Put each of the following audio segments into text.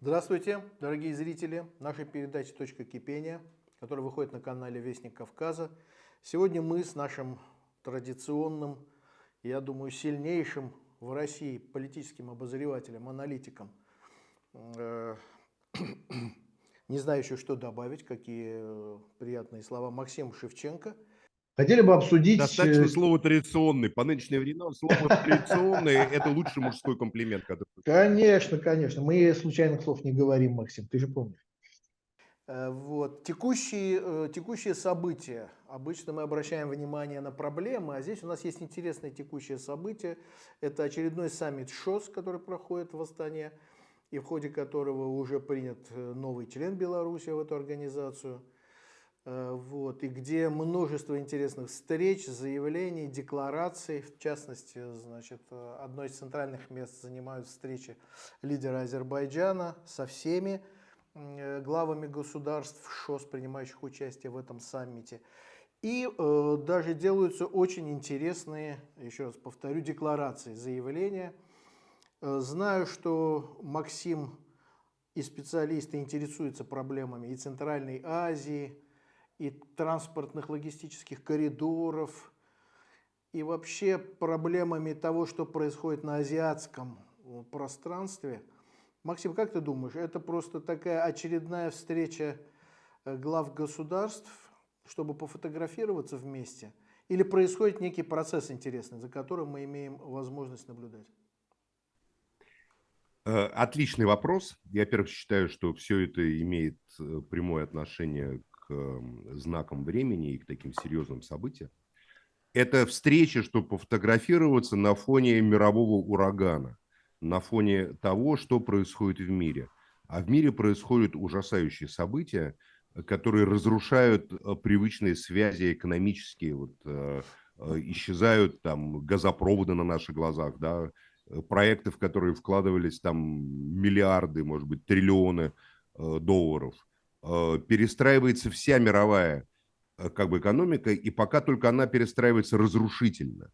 Здравствуйте, дорогие зрители нашей передачи «Точка кипения», которая выходит на канале «Вестник Кавказа». Сегодня мы с нашим традиционным, я думаю, сильнейшим в России политическим обозревателем, аналитиком, э, не знаю еще, что добавить, какие приятные слова, Максим Шевченко. Хотели бы обсудить, Достаточно слова «традиционный». По нынешним временам слово «традиционный» — это лучший мужской комплимент, который конечно, конечно, мы случайных слов не говорим, Максим, ты же помнишь. Вот. Текущие события. Обычно мы обращаем внимание на проблемы, а здесь у нас есть интересное текущее событие. Это очередной саммит ШОС, который проходит в Астане, и в ходе которого уже принят новый член Беларуси в эту организацию. Вот. И где множество интересных встреч, заявлений, деклараций. В частности, значит, одно из центральных мест занимают встречи лидера Азербайджана со всеми главами государств ШОС, принимающих участие в этом саммите. И даже делаются очень интересные, еще раз повторю, декларации, заявления. Знаю, что Максим и специалисты интересуются проблемами и Центральной Азии, и транспортных логистических коридоров, и вообще проблемами того, что происходит на азиатском пространстве. Максим, как ты думаешь, это просто такая очередная встреча глав государств, чтобы пофотографироваться вместе? Или происходит некий процесс интересный, за которым мы имеем возможность наблюдать? Отличный вопрос. Я, во-первых, считаю, что все это имеет прямое отношение к знакам времени и к таким серьезным событиям. Это встреча, чтобы пофотографироваться на фоне мирового урагана, на фоне того, что происходит в мире. А в мире происходят ужасающие события, которые разрушают привычные связи экономические. Исчезают там газопроводы на наших глазах, да, проекты, в которые вкладывались там миллиарды, может быть, триллионы долларов. Перестраивается вся мировая как бы экономика, и пока только она перестраивается разрушительно.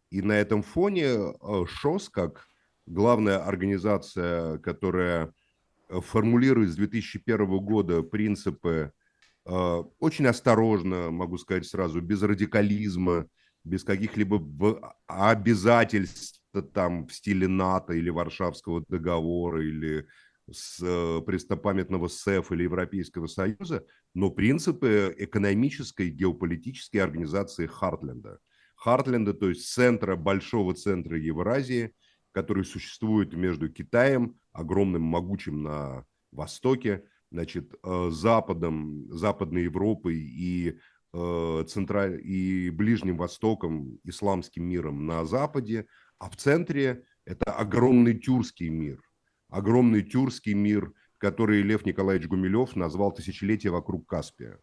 И на этом фоне ШОС, как главная организация, которая формулирует с 2001 года принципы очень осторожно, могу сказать сразу, без радикализма, без каких-либо обязательств там в стиле НАТО или Варшавского договора или с преснопамятного СЭФ или Европейского Союза, но принципы экономической, геополитической организации Хартленда. Хартленда, то есть центра, большого центра Евразии, который существует между Китаем, огромным, могучим на востоке, значит, Западом, Западной Европой и, и Ближним Востоком, исламским миром на Западе, а в центре это огромный тюркский мир, который Лев Николаевич Гумилев назвал «Тысячелетие вокруг Каспия».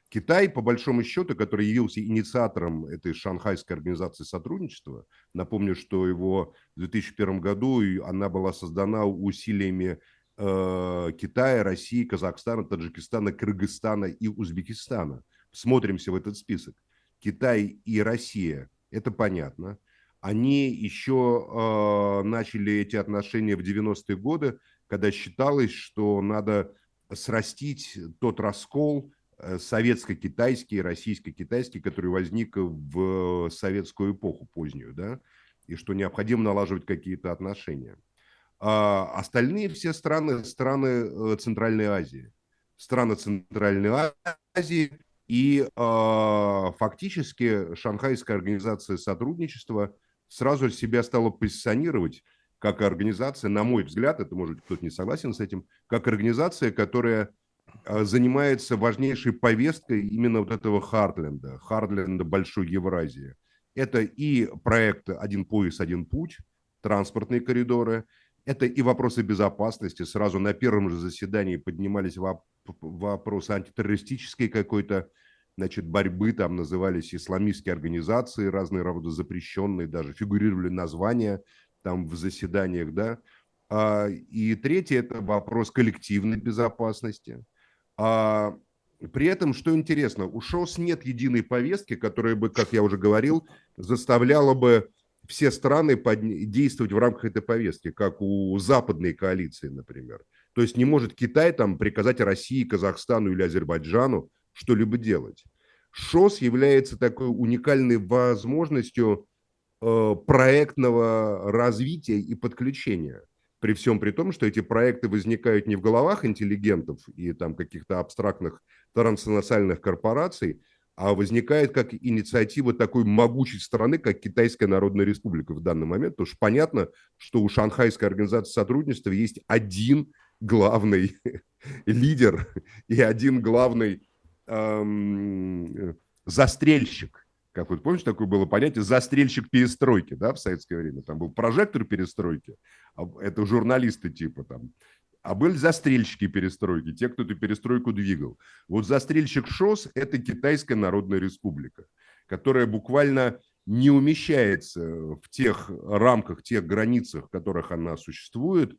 Китай, по большому счету, который явился инициатором этой Шанхайской организации сотрудничества, напомню, что его в 2001 году она была создана усилиями Китая, России, Казахстана, Таджикистана, Кыргызстана и Узбекистана. Смотримся в этот список. Китай и Россия, это понятно. Они еще начали эти отношения в 90-е годы, когда считалось, что надо срастить тот раскол советско-китайский, российско-китайский, который возник в советскую эпоху позднюю, да, и что необходимо налаживать какие-то отношения. А остальные все страны Центральной Азии. Страны Центральной Азии и фактически Шанхайская организация сотрудничества сразу себя стала позиционировать как организация, на мой взгляд, это может кто-то не согласен с этим, как организация, которая занимается важнейшей повесткой именно вот этого Хартленда Большой Евразии. Это и проект «Один пояс, один путь», транспортные коридоры, это и вопросы безопасности. Сразу на первом же заседании поднимались вопросы антитеррористической какой-то, значит, борьбы, там назывались исламистские организации, разные рода запрещенные, даже фигурировали названия там в заседаниях, да. И третье – это вопрос коллективной безопасности. При этом, что интересно, у ШОС нет единой повестки, которая бы, как я уже говорил, заставляла бы все страны действовать в рамках этой повестки, как у западной коалиции, например. То есть не может Китай там приказать России, Казахстану или Азербайджану что-либо делать. ШОС является такой уникальной возможностью проектного развития и подключения. При всем при том, что эти проекты возникают не в головах интеллигентов и там каких-то абстрактных транснациональных корпораций, а возникает как инициатива такой могучей страны, как Китайская Народная Республика в данный момент. Потому что понятно, что у Шанхайской организации сотрудничества есть один главный лидер и один главный застрельщик. Как вот помнишь, такое было понятие застрельщик перестройки, да, в советское время. Там был прожектор перестройки, это журналисты типа там, а были застрельщики перестройки, те, кто эту перестройку двигал. Вот застрельщик ШОС – это Китайская Народная Республика, которая буквально не умещается в тех рамках, тех границах, в которых она существует,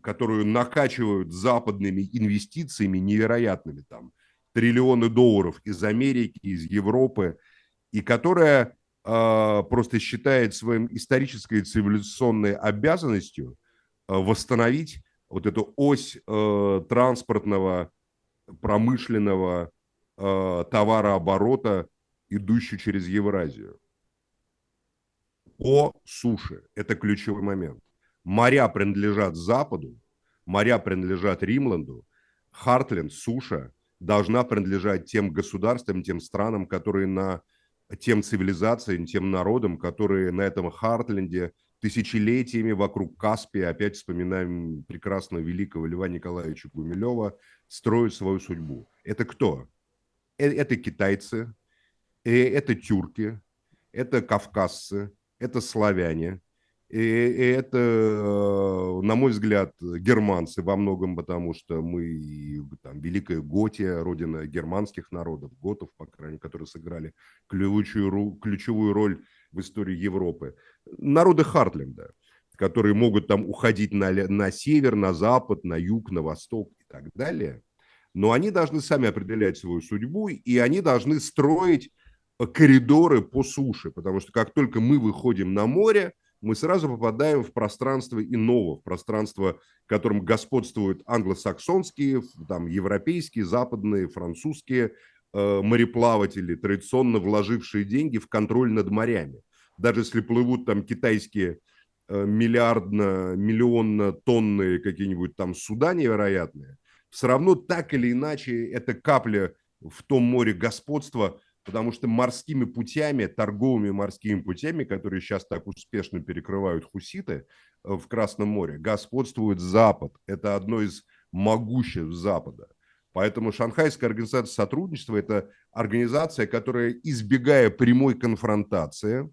которую накачивают западными инвестициями невероятными, там, триллионы долларов из Америки, из Европы, и которая просто считает своим исторической и цивилизационной обязанностью восстановить вот эту ось транспортного, промышленного товарооборота, идущую через Евразию. По суше. Это ключевой момент. Моря принадлежат Западу, моря принадлежат Римланду, Хартленд, суша должна принадлежать тем государствам, тем странам, которые тем цивилизациям, тем народам, которые на этом Хартленде тысячелетиями вокруг Каспия, опять вспоминаем прекрасного великого Льва Николаевича Гумилева, строят свою судьбу. Это кто? Это китайцы, это тюрки, это кавказцы, это славяне, и это, на мой взгляд, германцы во многом, потому что мы, там, Великая Готия, родина германских народов, готов, по крайней мере, которые сыграли ключевую роль в истории Европы. Народы Хартленда, которые могут там уходить на север, на запад, на юг, на восток и так далее. Но они должны сами определять свою судьбу, и они должны строить коридоры по суше, потому что как только мы выходим на море, мы сразу попадаем в пространство иного, в пространство, в котором господствуют англосаксонские, там, европейские, западные, французские мореплаватели, традиционно вложившие деньги в контроль над морями. Даже если плывут там китайские миллионно-тонные какие-нибудь там суда невероятные, все равно так или иначе это капля в том море господства, потому что морскими путями, торговыми морскими путями, которые сейчас так успешно перекрывают хуситы в Красном море, господствует Запад. Это одно из могуществ Запада. Поэтому Шанхайская организация сотрудничества – это организация, которая, избегая прямой конфронтации,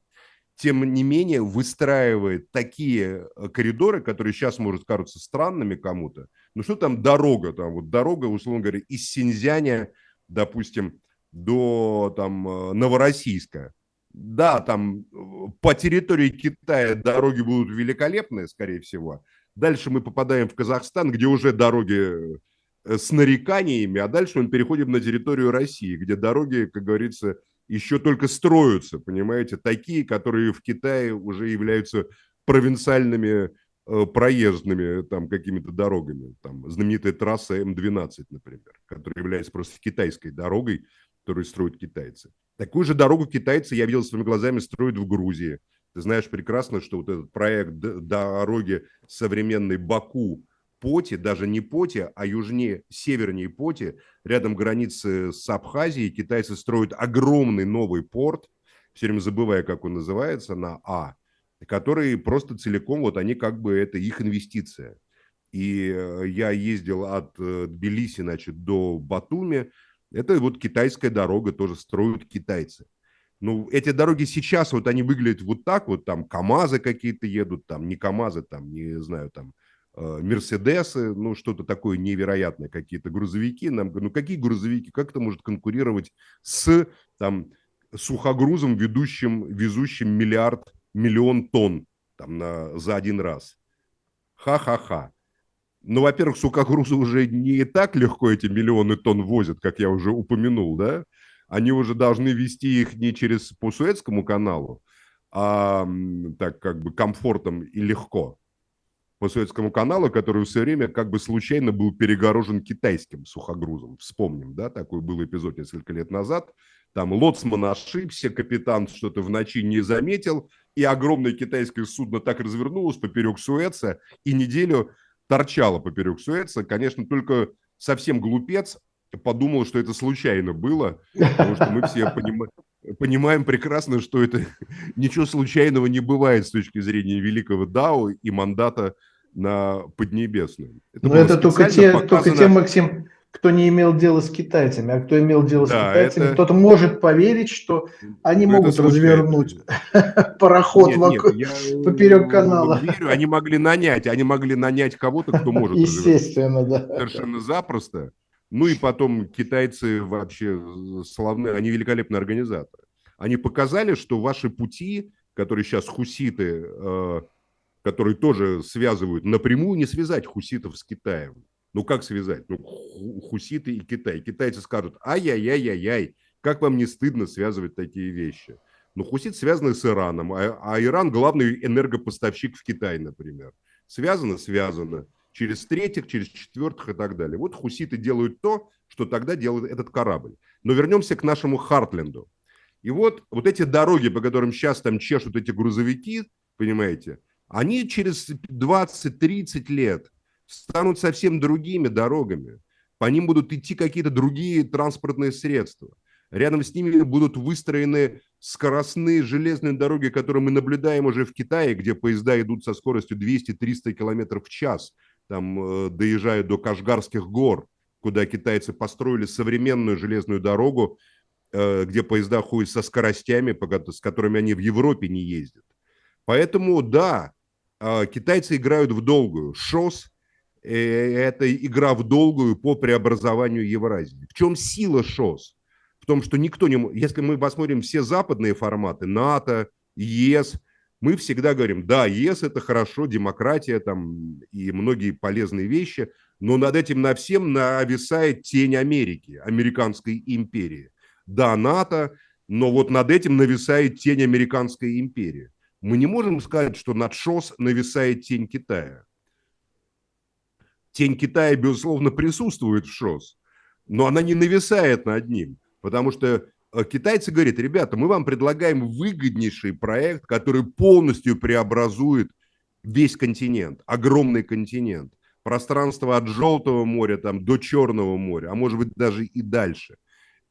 тем не менее выстраивает такие коридоры, которые сейчас, может, кажутся странными кому-то. Ну что там дорога? Там вот дорога, условно говоря, из Синьцзяня, допустим, до там Новороссийска. Да, там по территории Китая дороги будут великолепные, скорее всего. Дальше мы попадаем в Казахстан, где уже дороги с нареканиями, а дальше мы переходим на территорию России, где дороги, как говорится, еще только строятся, понимаете, такие, которые в Китае уже являются провинциальными проездными там какими-то дорогами. Там знаменитая трасса М12, например, которая является просто китайской дорогой, которую строят китайцы. Такую же дорогу китайцы, я видел своими глазами, строят в Грузии. Ты знаешь прекрасно, что вот этот проект дороги современной Баку, Поти, даже не Поти, а южнее, севернее Поти, рядом границы с Абхазией, китайцы строят огромный новый порт, все время забывая, как он называется, на А, который просто целиком, вот они как бы, это их инвестиция. И я ездил от Тбилиси, значит, до Батуми, это вот китайская дорога, тоже строят китайцы. Ну, эти дороги сейчас, вот они выглядят вот так, вот там КАМАЗы какие-то едут, там не КАМАЗы, там, не знаю, там, Мерседесы, ну, что-то такое невероятное, какие-то грузовики. Нам, ну, какие грузовики? Как это может конкурировать с там, сухогрузом, везущим миллион тонн там, за один раз? Ха-ха-ха. Ну, во-первых, сухогрузы уже не так легко эти миллионы тонн возят, как я уже упомянул, да? Они уже должны вести их не по Суэцкому каналу, а так как бы комфортом и легко. по Суэцкому каналу, который в свое время как бы случайно был перегорожен китайским сухогрузом. Вспомним, да, такой был эпизод несколько лет назад. Там лоцман ошибся, капитан что-то в ночи не заметил, и огромное китайское судно так развернулось поперек Суэца и неделю торчало поперек Суэца. Конечно, только совсем глупец подумал, что это случайно было, потому что мы все понимаем прекрасно, что это ничего случайного не бывает с точки зрения великого Дао и мандата на Поднебесную. Это Но было это только специально только те, показано. Максим, кто не имел дела с китайцами. А кто имел дело с Да, китайцами, это, кто-то может поверить, что они это могут случайно. развернуть пароход Нет, вокруг, я поперек канала. верю, они могли нанять кого-то, кто может развернуть Естественно, да. совершенно запросто. Ну и потом китайцы вообще славны, они великолепные организаторы. Они показали, что ваши пути, которые сейчас хуситы, которые тоже связывают, напрямую не связать хуситов с Китаем. Ну как связать? Ну, хуситы и Китай. Китайцы скажут, ай-яй-яй-яй-яй, как вам не стыдно связывать такие вещи? Ну, хуситы связаны с Ираном, а Иран главный энергопоставщик в Китай, например. Связано? Связано. Через третьих, через четвертых и так далее. Вот хуситы делают то, что тогда делает этот корабль. Но вернемся к нашему Хартленду. И вот эти дороги, по которым сейчас там чешут эти грузовики, понимаете, они через 20-30 лет станут совсем другими дорогами. По ним будут идти какие-то другие транспортные средства. Рядом с ними будут выстроены скоростные железные дороги, которые мы наблюдаем уже в Китае, где поезда идут со скоростью 200-300 км в час, там, доезжая до Кашгарских гор, куда китайцы построили современную железную дорогу, где поезда ходят со скоростями, с которыми они в Европе не ездят. Поэтому, да, китайцы играют в долгую. ШОС – это игра в долгую по преобразованию Евразии. В чем сила ШОС? В том, что никто не... Если мы посмотрим все западные форматы, НАТО, ЕС, мы всегда говорим, да, ЕС – это хорошо, демократия там и многие полезные вещи, но над этим на всем нависает тень Америки, американской империи. Да, НАТО, но вот над этим нависает тень американской империи. Мы не можем сказать, что над ШОС нависает тень Китая. Тень Китая, безусловно, присутствует в ШОС, но она не нависает над ним, потому что китайцы говорят, ребята, мы вам предлагаем выгоднейший проект, который полностью преобразует весь континент, огромный континент, пространство от Желтого моря там, до Черного моря, а может быть даже и дальше.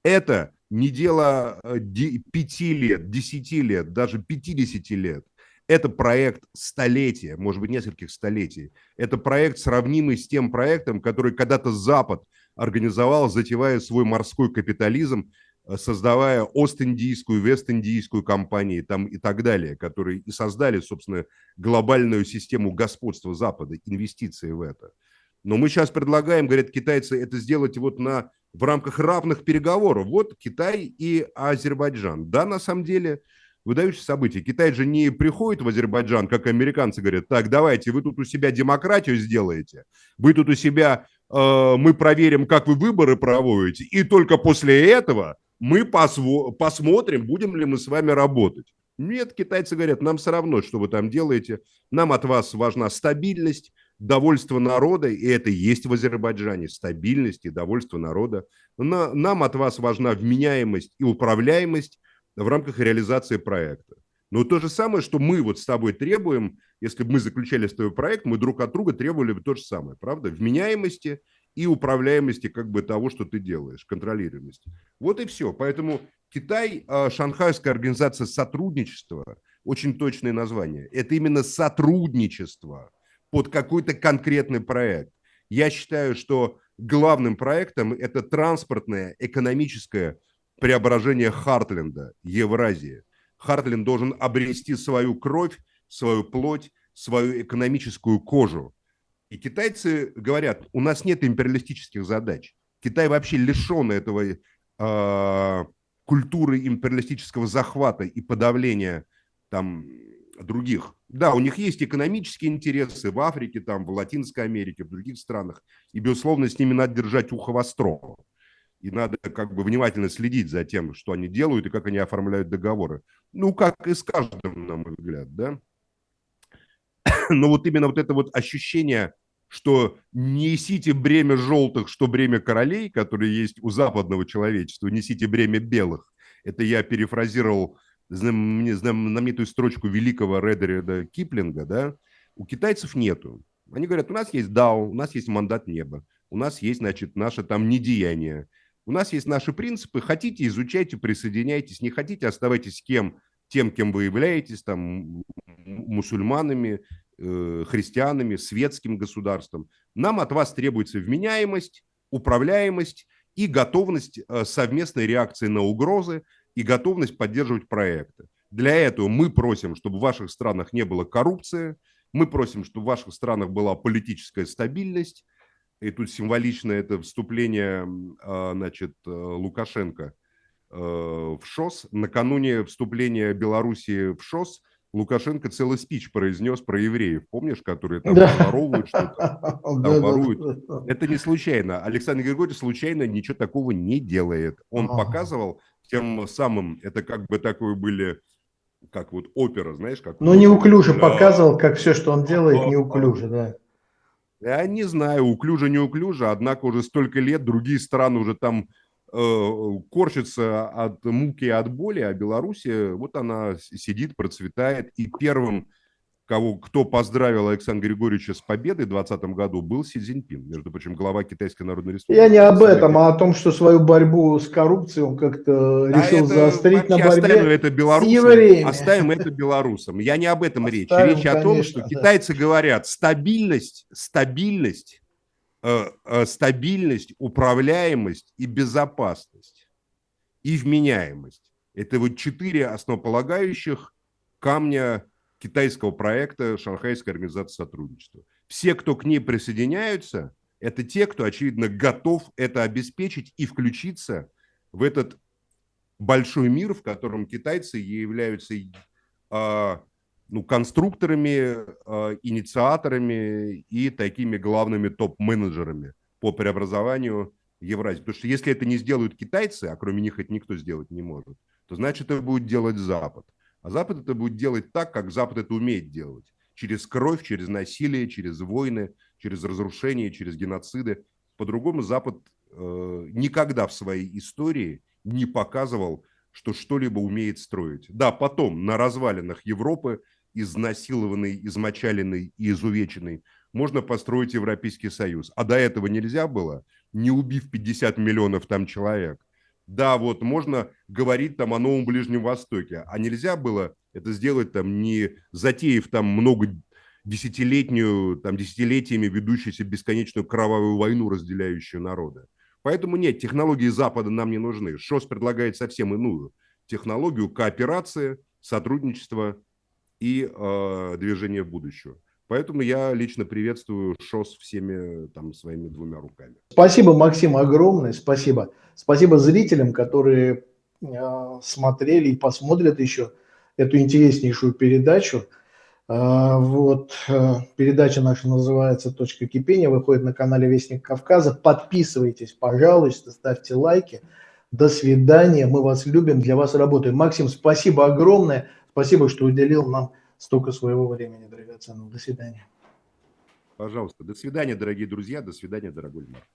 Это не дело 5 лет, 10 лет, даже 50 лет. Это проект столетия, может быть, нескольких столетий. Это проект, сравнимый с тем проектом, который когда-то Запад организовал, затевая свой морской капитализм, создавая Ост-Индийскую, Вест-Индийскую компании там, и так далее, которые и создали, собственно, глобальную систему господства Запада, инвестиции в это. Но мы сейчас предлагаем, говорят китайцы, это сделать вот в рамках равных переговоров. Вот Китай и Азербайджан. Да, на самом деле, выдающее событие. Китай же не приходит в Азербайджан, как американцы говорят, так, давайте, вы тут у себя демократию сделаете, вы тут у себя, мы проверим, как вы выборы проводите, и только после этого мы посмотрим, будем ли мы с вами работать. Нет, китайцы говорят, нам все равно, что вы там делаете, нам от вас важна стабильность, довольство народа, и это и есть в Азербайджане, стабильность и довольство народа. Нам от вас важна вменяемость и управляемость в рамках реализации проекта. Но то же самое, что мы вот с тобой требуем, если бы мы заключали с тобой проект, мы друг от друга требовали бы то же самое, правда? Вменяемости и управляемости как бы того, что ты делаешь, контролируемости. Вот и все. Поэтому Китай, Шанхайская организация сотрудничества, очень точное название. Это именно сотрудничество под какой-то конкретный проект. Я считаю, что главным проектом это транспортное, экономическое преображение Хартленда, Евразии. Хартленд должен обрести свою кровь, свою плоть, свою экономическую кожу. И китайцы говорят, у нас нет империалистических задач. Китай вообще лишен этого культуры империалистического захвата и подавления там других. Да, у них есть экономические интересы в Африке, там, в Латинской Америке, в других странах. И, безусловно, с ними надо держать ухо востро. И надо как бы внимательно следить за тем, что они делают и как они оформляют договоры. Ну, как и с каждым, на мой взгляд, да. Но вот именно вот это вот ощущение, что несите бремя желтых, что бремя королей, которые есть у западного человечества, несите бремя белых. Это я перефразировал знаменитую строчку великого Редерида Киплинга, да? У китайцев нету. Они говорят, у нас есть дао, у нас есть мандат неба, у нас есть, значит, наше там недеяние, у нас есть наши принципы, хотите, изучайте, присоединяйтесь, не хотите, оставайтесь тем, кем вы являетесь, там, мусульманами, христианами, светским государством. Нам от вас требуется вменяемость, управляемость и готовность совместной реакции на угрозы и готовность поддерживать проекты. Для этого мы просим, чтобы в ваших странах не было коррупции, мы просим, чтобы в ваших странах была политическая стабильность. И тут символично это вступление, значит, Лукашенко в ШОС. Накануне вступления Белоруссии в ШОС Лукашенко целый спич произнес про евреев, помнишь, которые там разворовывают что-то, там воруют. Это не случайно. Александр Григорьевич случайно ничего такого не делает. Он показывал тем самым, это как бы такое были, как вот опера, знаешь, как... Ну, неуклюже показывал, как все, что он делает, неуклюже, да. Я не знаю, уклюже, однако уже столько лет другие страны уже там корчатся от муки и от боли, а Белоруссия, вот она сидит, процветает. И первым, кто поздравил Александра Григорьевича с победой в 2020 году, был Си Цзиньпин, между прочим, глава Китайской Народной Республики. Я не об этом, а о том, что свою борьбу с коррупцией он как-то решил заострить на борьбе с евреями. Оставим это белорусам. Я не об этом речь. Речь о том, что китайцы говорят, стабильность, управляемость и безопасность, и вменяемость. Это вот 4 основополагающих камня китайского проекта Шанхайской организации сотрудничества. Все, кто к ней присоединяются, это те, кто, очевидно, готов это обеспечить и включиться в этот большой мир, в котором китайцы являются конструкторами, инициаторами и такими главными топ-менеджерами по преобразованию Евразии. Потому что если это не сделают китайцы, а кроме них это никто сделать не может, то значит это будет делать Запад. А Запад это будет делать так, как Запад это умеет делать. Через кровь, через насилие, через войны, через разрушение, через геноциды. По-другому Запад никогда в своей истории не показывал, что что-либо умеет строить. Да, потом на развалинах Европы, изнасилованной, измочаленной и изувеченной, можно построить Европейский Союз. А до этого нельзя было, не убив 50 миллионов там человек. Да, вот можно говорить там о новом Ближнем Востоке, а нельзя было это сделать там, не затеяв там десятилетиями ведущуюся бесконечную кровавую войну, разделяющую народы. Поэтому нет, технологии Запада нам не нужны. ШОС предлагает совсем иную технологию кооперации, сотрудничества и движения в будущее. Поэтому я лично приветствую ШОС всеми там своими 2 руками. Спасибо, Максим, огромное спасибо. Спасибо зрителям, которые смотрели и посмотрят еще эту интереснейшую передачу. Передача наша называется «Точка кипения», выходит на канале Вестник Кавказа. Подписывайтесь, пожалуйста, ставьте лайки. До свидания, мы вас любим, для вас работаем. Максим, спасибо огромное, спасибо, что уделил нам столько своего времени, драгоценного. До свидания. Пожалуйста, до свидания, дорогие друзья, до свидания, дорогой Марк.